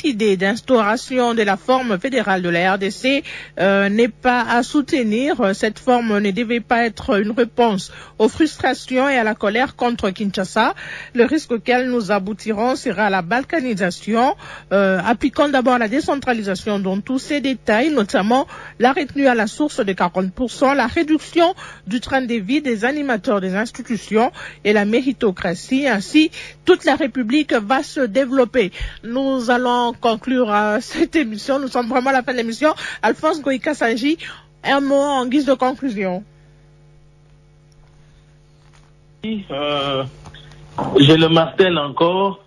S3: idée d'instauration de la forme fédérale de la RDC n'est pas à soutenir. Cette forme ne devait pas être une réponse aux frustrations et à la colère contre Kinshasa. Le risque auquel nous aboutirons sera la balkanisation, appliquant d'abord la décentralisation dans tous ses détails, notamment la retenue à la source de 40%, la réduction du train de vie des animateurs des institutions et la méritocratie. Ainsi, toute la République va se développer. Nous allons conclure cette émission. Nous sommes vraiment à la fin de l'émission. Alphonse Goïka-Sanji, un mot en guise de conclusion.
S4: Je le martèle encore.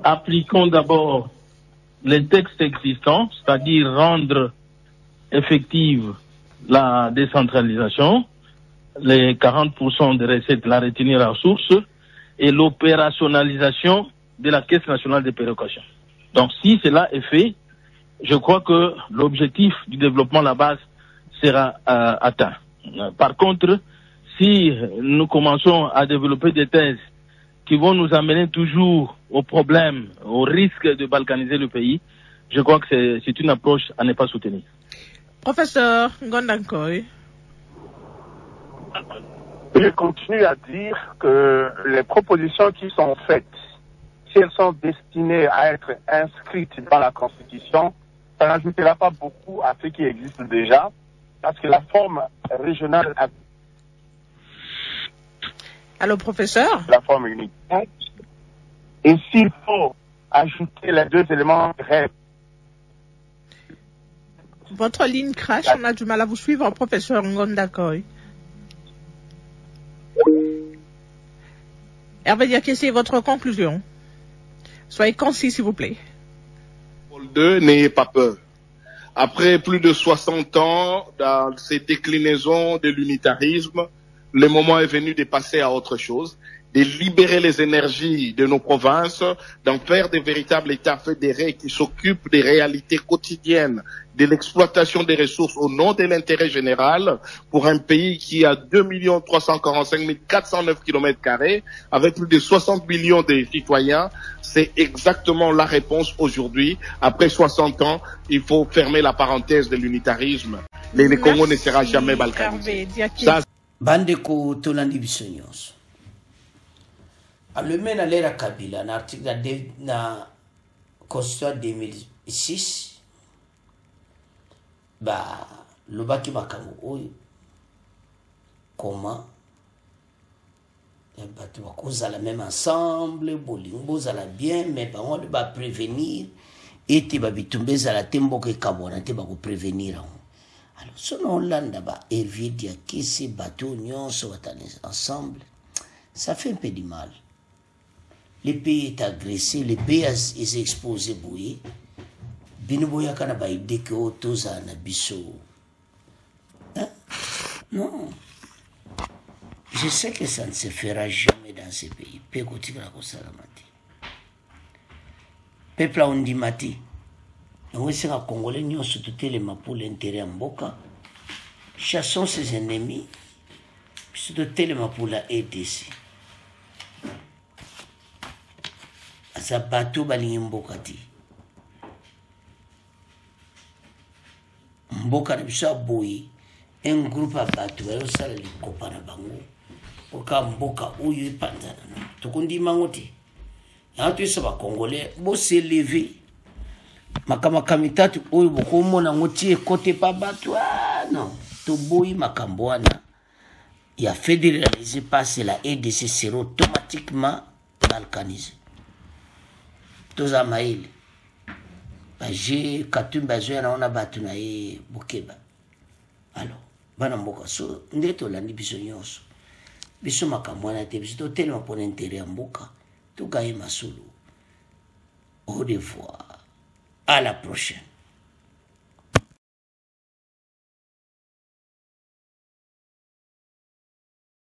S4: Appliquons d'abord les textes existants, c'est-à-dire rendre effective la décentralisation, les 40% des recettes, la retenir à source, et l'opérationnalisation de la Caisse nationale de péréquation. Donc si cela est fait, je crois que l'objectif du développement à la base sera atteint. Par contre, si nous commençons à développer des thèses qui vont nous amener toujours au problème, au risque de balkaniser le pays, je crois que c'est une approche à ne pas soutenir.
S3: Professeur Ngondankoy.
S5: Je continue à dire que les propositions qui sont faites, si elles sont destinées à être inscrites dans la Constitution, ça n'ajoutera pas beaucoup à ce qui existe déjà, parce que la forme régionale a...
S3: Allô, professeur?
S5: La forme unique. Et s'il faut ajouter les 2 éléments réels.
S3: Votre ligne crash, on a du mal à vous suivre, professeur Ngondakoy. Hervé Diaké, c'est votre conclusion. Soyez concis, s'il vous plaît.
S6: Paul II, n'ayez pas peur. Après plus de 60 ans, dans ces déclinaisons de l'unitarisme, le moment est venu de passer à autre chose, de libérer les énergies de nos provinces, d'en faire des véritables États fédérés qui s'occupent des réalités quotidiennes, de l'exploitation des ressources au nom de l'intérêt général pour un pays qui a 2 345 409 km², avec plus de 60 millions de citoyens. C'est exactement la réponse aujourd'hui. Après 60 ans, il faut fermer la parenthèse de l'unitarisme. Le Congo ne sera jamais balkanisé.
S1: Bandeko tolandi biso nyonso. Le na lera Kabila na article na Constitution 2006 ba lobaki makambo oyo comment bato bakozala même ensemble bolingo bozala bien mais bango de ba prévenir ete babitumba ezala te mboka ekabwana te bakoprévenir yango. Alors selon Hollande ba Hervé Diaké ces bateaux nyonso batani ensemble, ça fait un peu du mal. Le pays est agressé, le pays est exposé bouillé. Binoboya kana ba idée que otoza na biso. Non. Je sais que ça ne se fera jamais dans ce pays. Peuple on dit mati. Donc c'est un Congolais nous surtout pour l'intérêt en boka. Chassons ses ennemis. Surtout pour la RDC. Zabato balingi mboka ti. Mboka na biso boyi un groupe à bato bayo sala likopa na bango. Oka mboka oyo epanzana na. Tukundi mangoti. Ya tu isa ba Congolais bo se lever. Makama kamitatu oyo bokomo na ngoti côté pa bato non. To boyi makamboana. Ya fédéralisé passe la RDC sera automatiquement balkanisé. Toza maile baje katumba zoya na ona batu na ye bokeba. Alors bana mboka so nde tolandi biso nyonso biso makambo wana te biso totelema mpona intere ya mboka togaye masolo. Au revoir, à la prochaine.